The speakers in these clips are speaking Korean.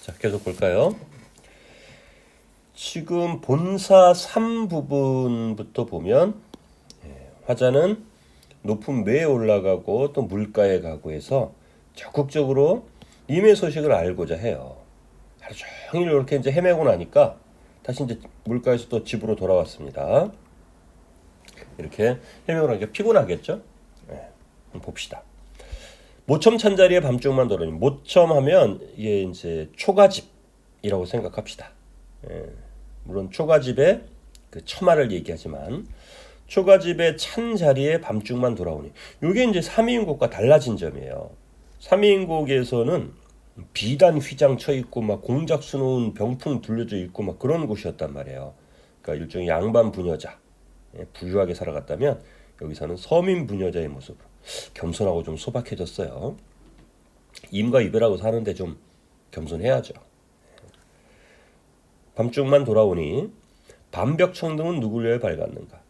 자, 계속 볼까요? 지금 본사 3 부분부터 보면 화자는 높은 매에 올라가고 또 물가에 가고 해서 적극적으로 임의 소식을 알고자 해요. 하루 종일 이렇게 이제 헤매고 나니까 다시 이제 물가에서 또 집으로 돌아왔습니다. 이렇게 헤매고 나니까 피곤하겠죠? 한번 봅시다. 모첨 찬자리에 밤중만 돌아니, 모첨하면 이게 이제 초가집이라고 생각합시다. 물론 초가집의 그 처마를 얘기하지만 초가집의 찬 자리에 밤중만 돌아오니, 이게 이제 삼위인곡과 달라진 점이에요. 삼위인곡에서는 비단 휘장 쳐 있고 막 공작 수놓은 병풍 둘러져 있고 막 그런 곳이었단 말이에요. 그러니까 일종의 양반 부녀자, 부유하게 살아갔다면 여기서는 서민 부녀자의 모습으로 겸손하고 좀 소박해졌어요. 임과 이별하고 사는데 좀 겸손해야죠. 밤중만 돌아오니 밤벽 청등은 누구를 위해 밝았는가?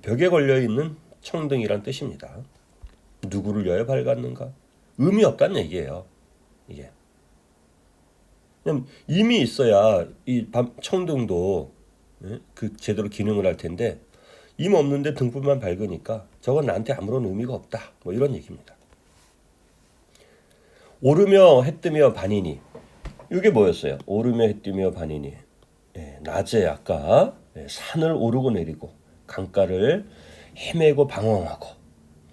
벽에 걸려있는 청등이란 뜻입니다. 누구를 위하여 밝았는가? 의미 없다는 얘기예요. 이게 그냥 임이 있어야 이 청등도 그 제대로 기능을 할 텐데, 임 없는데 등불만 밝으니까 저건 나한테 아무런 의미가 없다, 뭐 이런 얘기입니다. 오르며 해 뜨며 반이니, 이게 뭐였어요? 오르며 해 뜨며 반이니, 낮에 아까 산을 오르고 내리고 강가를 헤매고 방황하고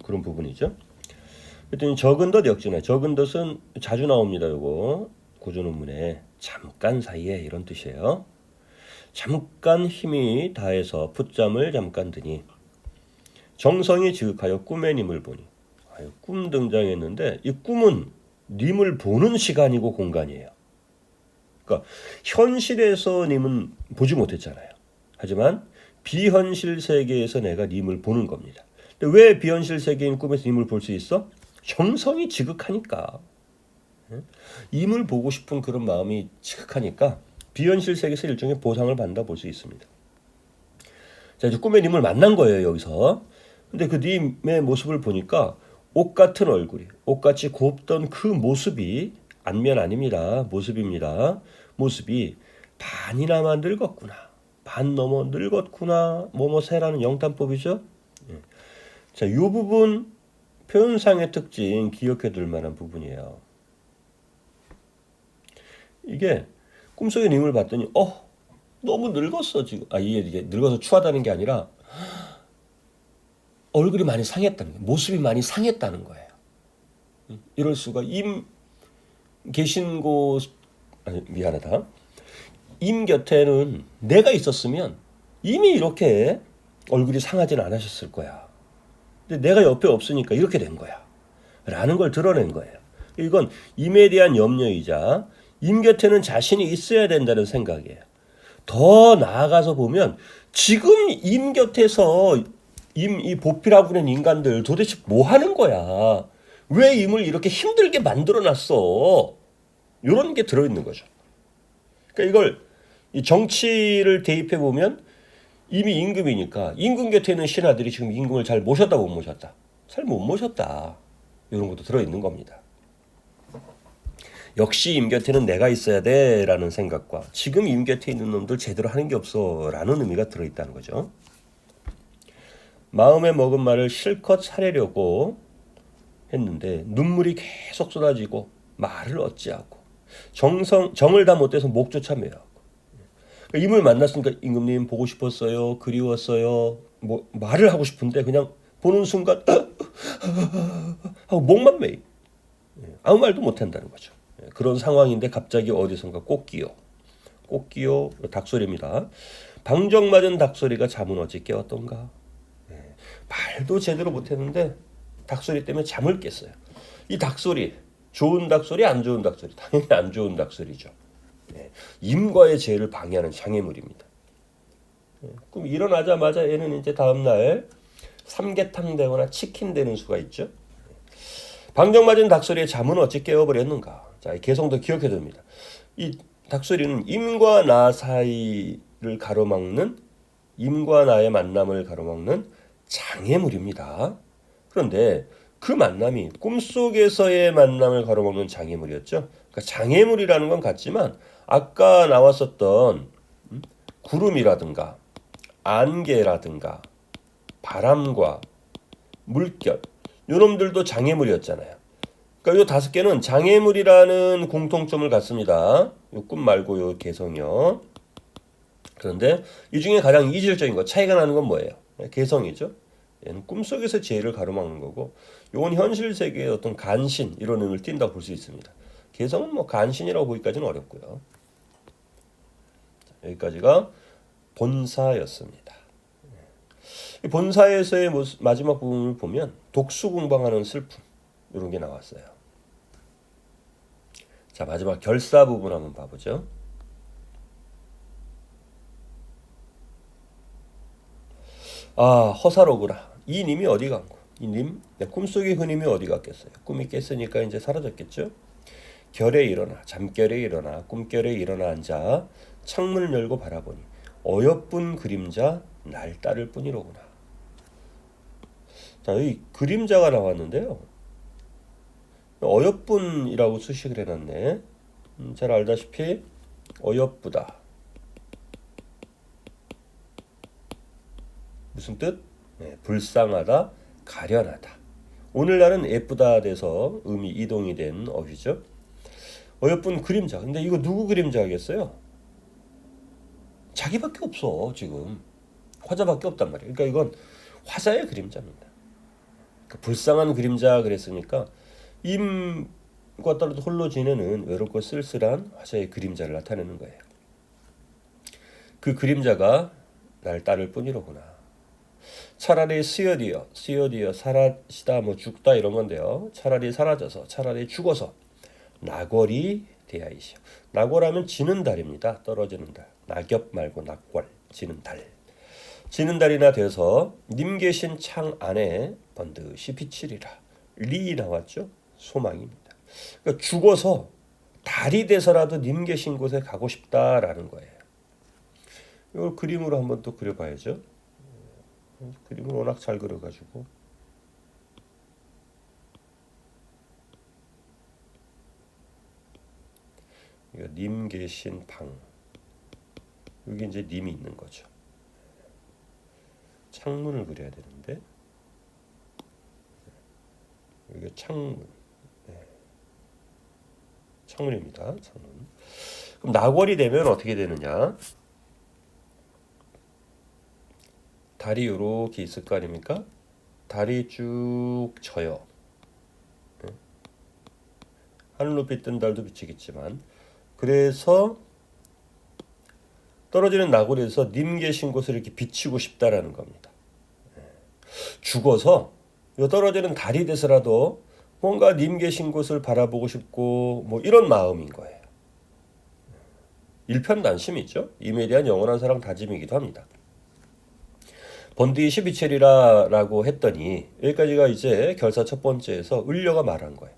그런 부분이죠. 그랬더니 적은덧 역전해. 적은덧은 자주 나옵니다. 요거 고전문문에 잠깐 사이에 이런 뜻이에요. 잠깐 힘이 다해서 풋잠을 잠깐 드니 정성이 지극하여 꿈의 님을 보니. 꿈 등장했는데 이 꿈은 님을 보는 시간이고 공간이에요. 그러니까 현실에서 님은 보지 못했잖아요. 하지만 비현실 세계에서 내가 님을 보는 겁니다. 근데 왜 비현실 세계인 꿈에서 님을 볼 수 있어? 정성이 지극하니까. 임을 보고 싶은 그런 마음이 지극하니까 비현실 세계에서 일종의 보상을 받는다 볼 수 있습니다. 자, 이제 꿈의 님을 만난 거예요, 여기서. 근데 그 님의 모습을 보니까 옷 같은 얼굴이, 옷같이 곱던 그 모습이, 안면 아닙니다, 모습입니다. 모습이 반이나마 늙었구나, 반 넘어 늙었구나, 뭐뭐세라는 영탄법이죠. 자, 이 부분 표현상의 특징 기억해 둘 만한 부분이에요. 이게 꿈속에 님을 봤더니 너무 늙었어 지금. 이게 늙어서 추하다는 게 아니라 얼굴이 많이 상했다는 거예요. 모습이 많이 상했다는 거예요. 이럴 수가. 임 계신 곳, 미안하다. 임 곁에는 내가 있었으면 이미 이렇게 얼굴이 상하지는 않으셨을 거야. 근데 내가 옆에 없으니까 이렇게 된 거야 라는 걸 드러낸 거예요. 이건 임에 대한 염려이자 임 곁에는 자신이 있어야 된다는 생각이에요. 더 나아가서 보면 지금 임 곁에서 이 보필하고 있는 인간들 도대체 뭐 하는 거야? 왜 임을 이렇게 힘들게 만들어놨어? 이런 게 들어있는 거죠. 그러니까 이걸 이 정치를 대입해 보면 이미 임금이니까 임금 곁에 있는 신하들이 지금 임금을 잘 모셨다 못 모셨다? 잘 못 모셨다. 이런 것도 들어있는 겁니다. 역시 임 곁에는 내가 있어야 돼 라는 생각과 지금 임 곁에 있는 놈들 제대로 하는 게 없어 라는 의미가 들어있다는 거죠. 마음에 먹은 말을 실컷 사려고 했는데 눈물이 계속 쏟아지고 말을 어찌하고 정을 다 못해서 목조차 메하고. 임을 만났으니까 임금님 보고 싶었어요, 그리웠어요, 뭐 말을 하고 싶은데 그냥 보는 순간 하고 목만 메이, 아무 말도 못한다는 거죠. 그런 상황인데 갑자기 어디선가 꽃기요 닭소리입니다. 방정 맞은 닭소리가 잠은 어찌 깨웠던가. 말도 제대로 못했는데 닭소리 때문에 잠을 깼어요. 이 닭소리 좋은 닭소리 안 좋은 닭소리? 당연히 안 좋은 닭소리죠. 임과의 재를 방해하는 장애물입니다. 그럼 일어나자마자 얘는 이제 다음날 삼계탕 되거나 치킨 되는 수가 있죠. 방정 맞은 닭소리에 잠은 어찌 깨워버렸는가. 자, 이 개성도 기억해 둡니다. 이 닭소리는 임과 나 사이를 가로막는, 임과 나의 만남을 가로막는 장애물입니다. 그런데 그 만남이 꿈속에서의 만남을 가로막는 장애물이었죠. 그러니까 장애물이라는 건 같지만 아까 나왔었던 구름이라든가 안개라든가 바람과 물결 요놈들도 장애물이었잖아요. 그러니까 요 5개는 장애물이라는 공통점을 갖습니다. 요 꿈 말고 요 개성이요. 그런데 이 중에 가장 이질적인 거 차이가 나는 건 뭐예요? 개성이죠. 얘는 꿈속에서 죄를 가로막는 거고 요건 현실 세계의 어떤 간신 이런 의미를 띈다고 볼 수 있습니다. 개성은 뭐 간신이라고 보기까지는 어렵고요. 여기까지가 본사였습니다. 이 본사에서의 마지막 부분을 보면 독수공방하는 슬픔 이런 게 나왔어요. 자, 마지막 결사 부분 한번 봐보죠. 아, 허사로구나. 이 님이 어디 간고? 이 님, 내 꿈속의 흐님이 어디 갔겠어요? 꿈이 깼으니까 이제 사라졌겠죠? 결에 일어나, 잠결에 일어나, 꿈결에 일어나 앉아 창문을 열고 바라보니 어여쁜 그림자 날 따를 뿐이로구나. 자, 여기 그림자가 나왔는데요. 어여쁜이라고 수식을 해놨네. 잘 알다시피 어여쁘다. 무슨 뜻? 네, 불쌍하다, 가련하다. 오늘날은 예쁘다 돼서 의미 이동이 된 어휘죠. 어여쁜 그림자. 근데 이거 누구 그림자겠어요? 자기밖에 없어 지금. 화자밖에 없단 말이에요. 그러니까 이건 화자의 그림자입니다. 그러니까 불쌍한 그림자 그랬으니까 임과 따라도 홀로 지내는 외롭고 쓸쓸한 화자의 그림자를 나타내는 거예요. 그 그림자가 날 따를 뿐이로구나. 차라리 쓰여디어 사라지다 뭐 죽다 이런 건데요. 차라리 사라져서 차라리 죽어서 낙월이 되야이시오. 낙월하면 지는 달입니다. 떨어지는 달. 낙엽 말고 낙월, 지는 달. 지는 달이나 돼서 님 계신 창 안에 번듯이 비치리라. 리 나왔죠? 소망입니다. 그러니까 죽어서 달이 돼서라도 님 계신 곳에 가고 싶다라는 거예요. 이걸 그림으로 한번 또 그려봐야죠. 그림을 워낙 잘 그려가지고 이거 님 계신 방 여기 이제 님이 있는 거죠. 창문을 그려야 되는데 여기 창문 창문입니다. 창문. 그럼 낙월이 되면 어떻게 되느냐? 달이 이렇게 있을 거 아닙니까? 달이 쭉 져요. 하늘 높이 뜬 달도 비치겠지만 그래서 떨어지는 낙월에서 님 계신 곳을 이렇게 비치고 싶다라는 겁니다. 죽어서 떨어지는 달이 돼서라도 뭔가 님 계신 곳을 바라보고 싶고 뭐 이런 마음인 거예요. 일편단심이죠. 임에 대한 영원한 사랑 다짐이기도 합니다. 번디시 비체리라라고 했더니 여기까지가 이제 결사 첫 번째에서 을려가 말한 거예요.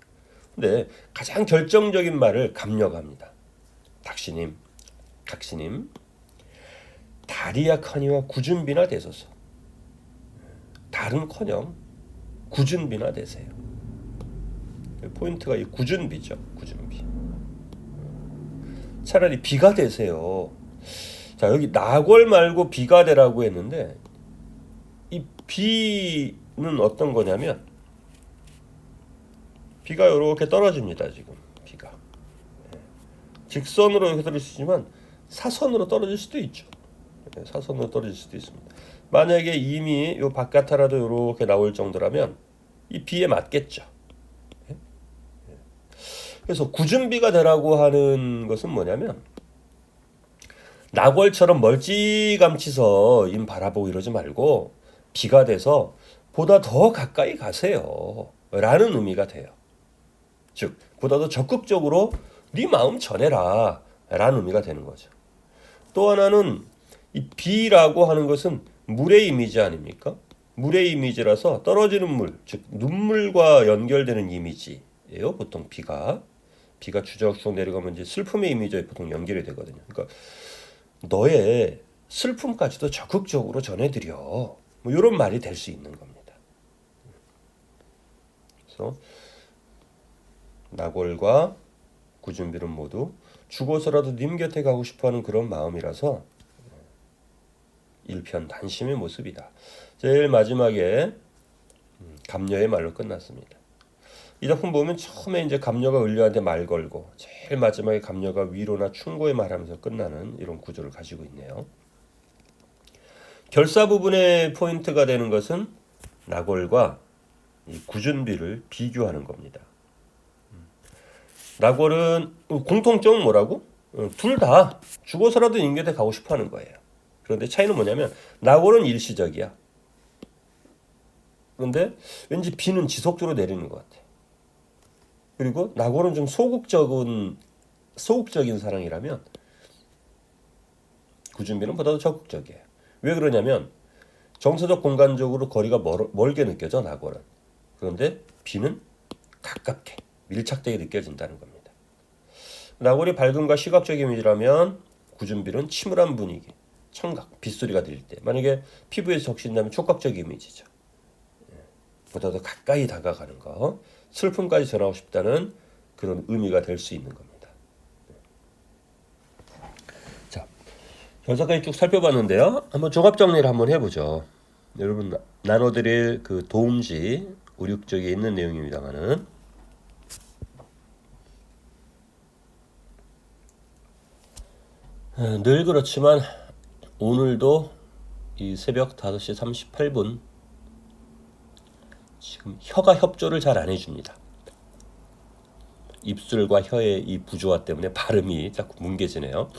근데 가장 결정적인 말을 감력합니다. 각시님 다리야커니와 구준비나 되소서. 달은커녕 구준비나 되세요. 포인트가 이 구준비죠. 구준비. 차라리 비가 되세요. 자, 여기 낙월 말고 비가 되라고 했는데 이 비는 어떤 거냐면 비가 이렇게 떨어집니다. 지금 비가 직선으로 이렇게 떨어질 수 있지만 사선으로 떨어질 수도 있죠. 사선으로 떨어질 수도 있습니다. 만약에 이미 요 바깥하라도 이렇게 나올 정도라면 이 비에 맞겠죠. 그래서 구준비가 되라고 하는 것은 뭐냐면 낙월처럼 멀찌감치서 임 바라보고 이러지 말고 비가 돼서 보다 더 가까이 가세요 라는 의미가 돼요. 즉 보다 더 적극적으로 네 마음 전해라 라는 의미가 되는 거죠. 또 하나는 이 비라고 하는 것은 물의 이미지 아닙니까? 물의 이미지라서 떨어지는 물, 즉 눈물과 연결되는 이미지예요. 보통 비가 추적추적 내려가면 이제 슬픔의 이미지에 보통 연결이 되거든요. 그러니까 너의 슬픔까지도 적극적으로 전해드려. 뭐 이런 말이 될 수 있는 겁니다. 그래서 낙월과 구준비는 모두 죽어서라도 님 곁에 가고 싶어하는 그런 마음이라서 일편단심의 모습이다. 제일 마지막에 감녀의 말로 끝났습니다. 이 작품 보면 처음에 이제 감녀가 을려한테 말 걸고 제일 마지막에 감녀가 위로나 충고의 말하면서 끝나는 이런 구조를 가지고 있네요. 결사 부분의 포인트가 되는 것은 나골과 이 구준비를 비교하는 겁니다. 나골은 공통점은 뭐라고? 둘 다 죽어서라도 님 곁에 가고 싶어하는 거예요. 그런데 차이는 뭐냐면 나골은 일시적이야. 그런데 왠지 비는 지속적으로 내리는 것 같아. 그리고 나골은 좀 소극적인 사랑이라면 구준비는 보다도 적극적이에요. 왜 그러냐면 정서적 공간적으로 거리가 멀게 느껴져 나골은. 그런데 비는 가깝게 밀착되게 느껴진다는 겁니다. 나골이 밝음과 시각적 이미지라면 구준비는 침울한 분위기, 청각, 빗소리가 들릴 때 만약에 피부에 적신다면 촉각적 이미지죠. 보다도 가까이 다가가는 거, 슬픔까지 전하고 싶다는 그런 의미가 될 수 있는 겁니다. 자, 결사까지 쭉 살펴봤는데요. 한번 종합 정리를 한번 해보죠. 여러분 나눠드릴 그 도움지 5, 6쪽에 있는 내용입니다만은 늘 그렇지만 오늘도 이 새벽 5시 38분 지금 혀가 협조를 잘 안 해줍니다. 입술과 혀의 이 부조화 때문에 발음이 자꾸 뭉개지네요.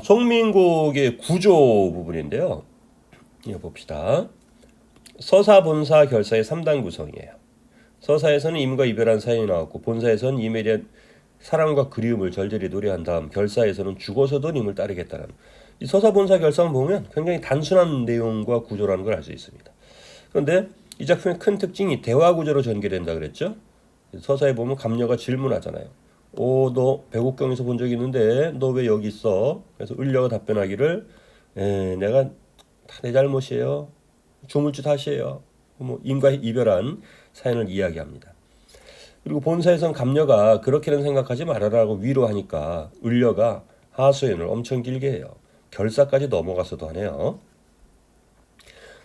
송민곡의 구조 부분인데요. 이거 봅시다. 서사, 본사, 결사의 3단 구성이에요. 서사에서는 임과 이별한 사연이 나왔고 본사에서는 임에 대한 사랑과 그리움을 절절히 노래한 다음 결사에서는 죽어서도 님을 따르겠다는 이 서사, 본사, 결사를 보면 굉장히 단순한 내용과 구조라는 걸 알 수 있습니다. 그런데 이 작품의 큰 특징이 대화 구조로 전개된다 그랬죠. 서사에 보면 감녀가 질문하잖아요. 너 백옥경에서 본 적 있는데 너 왜 여기 있어? 그래서 을려가 답변하기를 내가 다 내 잘못이에요. 조물주 탓이에요. 뭐 임과 이별한 사연을 이야기합니다. 그리고 본사에서는 감녀가 그렇게는 생각하지 말아라고 위로하니까 을려가 하소연을 엄청 길게 해요. 결사까지 넘어가서도 하네요.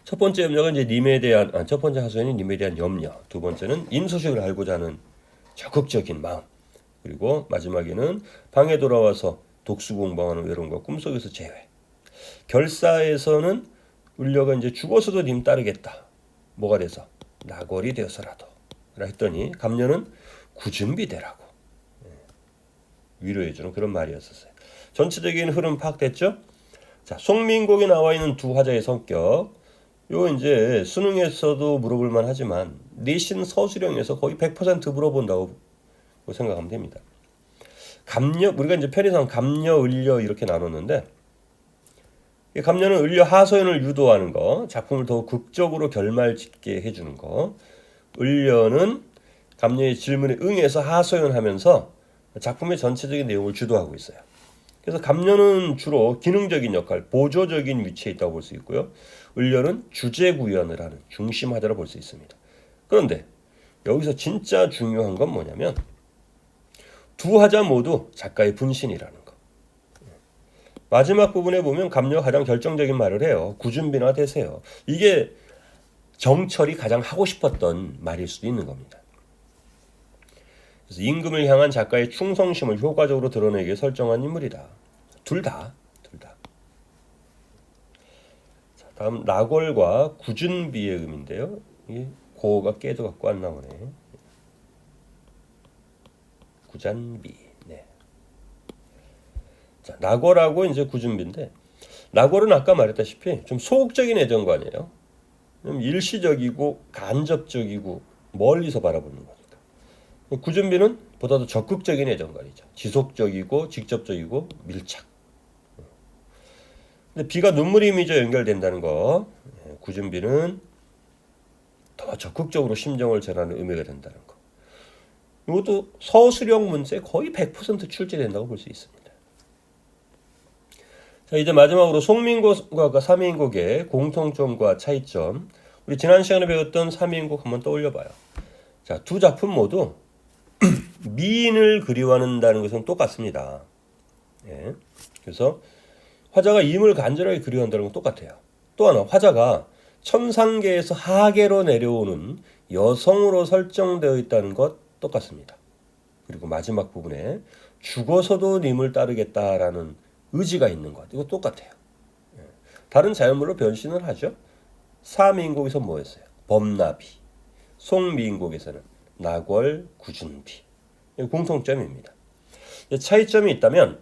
첫 번째 염려가 이제 님에 대한 첫 번째 하소연이 님에 대한 염려, 두 번째는 임 소식을 알고자 하는 적극적인 마음, 그리고 마지막에는 방에 돌아와서 독수 공방하는 외로움과 꿈속에서 재회. 결사에서는 을려가 이제 죽어서도 님 따르겠다. 뭐가 돼서 나골이 되어서라도. 했더니 감녀는 구준비 되라고 위로해주는 그런 말이었었어요. 전체적인 흐름 파악됐죠? 자, 송민곡에 나와 있는 두 화자의 성격. 요 이제 수능에서도 물어볼 만하지만 내신 서술형에서 거의 100% 물어본다고 생각하면 됩니다. 감녀, 우리가 이제 편의상 감녀, 을려 이렇게 나눴는데 감녀는 을려 하소연을 유도하는 거, 작품을 더 극적으로 결말짓게 해주는 거. 을려는 감녀의 질문에 응해서 하소연하면서 작품의 전체적인 내용을 주도하고 있어요. 그래서 감녀는 주로 기능적인 역할, 보조적인 위치에 있다고 볼 수 있고요. 을려는 주제 구현을 하는 중심하다고 볼 수 있습니다. 그런데 여기서 진짜 중요한 건 뭐냐면 두 화자 모두 작가의 분신이라는 거. 마지막 부분에 보면 감녀가 가장 결정적인 말을 해요. 구준비나 되세요. 이게 정철이 가장 하고 싶었던 말일 수도 있는 겁니다. 그래서 임금을 향한 작가의 충성심을 효과적으로 드러내게 설정한 인물이다. 둘 다. 자, 다음 나골과 구준비의 음인데요. 이게 고가 깨져갖고 안 나오네. 구잔비. 네. 자, 나골하고 이제 구준비인데 나골은 아까 말했다시피 좀 소극적인 애정관이에요. 일시적이고 간접적이고 멀리서 바라보는 거니까. 구준비는 보다도 적극적인 애정관이죠. 지속적이고 직접적이고 밀착. 근데 비가 눈물의 이미지와 연결된다는 거. 구준비는 더 적극적으로 심정을 전하는 의미가 된다는 거. 이것도 서술형 문제에 거의 100% 출제된다고 볼 수 있습니다. 자, 이제 마지막으로 송민곡과 삼인곡의 공통점과 차이점. 우리 지난 시간에 배웠던 삼인곡 한번 떠올려봐요. 자, 두 작품 모두 미인을 그리워한다는 것은 똑같습니다. 예. 그래서 화자가 임을 간절하게 그리워한다는 건 똑같아요. 또 하나, 화자가 천상계에서 하계로 내려오는 여성으로 설정되어 있다는 것 똑같습니다. 그리고 마지막 부분에 죽어서도 님을 따르겠다라는 의지가 있는 것, 이거 똑같아요. 예. 다른 자연물로 변신을 하죠. 사미인곡에서 뭐였어요? 범나비. 송미인곡에서는 나궐, 구준비. 공통점입니다. 차이점이 있다면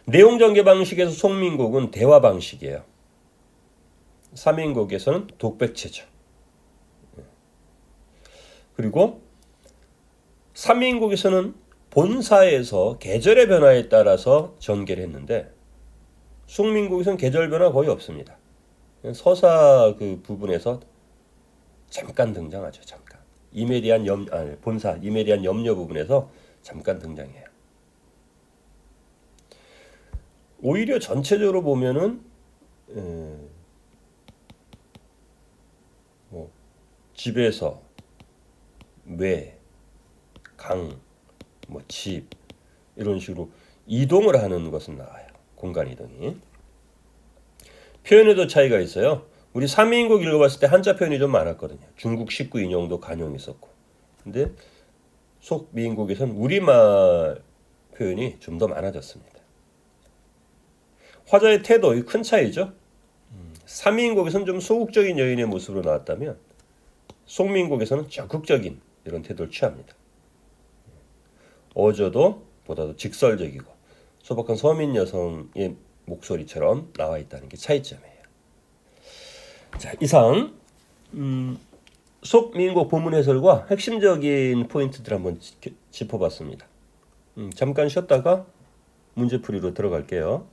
내용 전개 방식에서 송민곡은 대화 방식이에요. 삼인곡에서는 독백체죠. 그리고 삼인곡에서는 본사에서 계절의 변화에 따라서 전개를 했는데 송민곡에서는 계절 변화 거의 없습니다. 서사 그 부분에서 잠깐 등장하죠. 잠깐. 임에 대한 본사 임에 대한 염려 부분에서 잠깐 등장해요. 오히려 전체적으로 보면은 집에서 외, 강, 집 이런 식으로 이동을 하는 것은 나와요. 공간 이동이. 표현에도 차이가 있어요. 우리 삼인국 읽어봤을 때 한자 표현이 좀 많았거든요. 중국 식구 인용도 간용했었고. 근데 속미인국에서는 우리말 표현이 좀 더 많아졌습니다. 화자의 태도의 큰 차이죠. 삼인국에서는 좀 소극적인 여인의 모습으로 나왔다면 송민국에서는 적극적인 이런 태도를 취합니다. 어조도 보다도 직설적이고 소박한 서민 여성의 목소리처럼 나와 있다는 게 차이점이에요. 자, 이상 속민국 본문 해설과 핵심적인 포인트들 한번 짚어봤습니다. 잠깐 쉬었다가 문제풀이로 들어갈게요.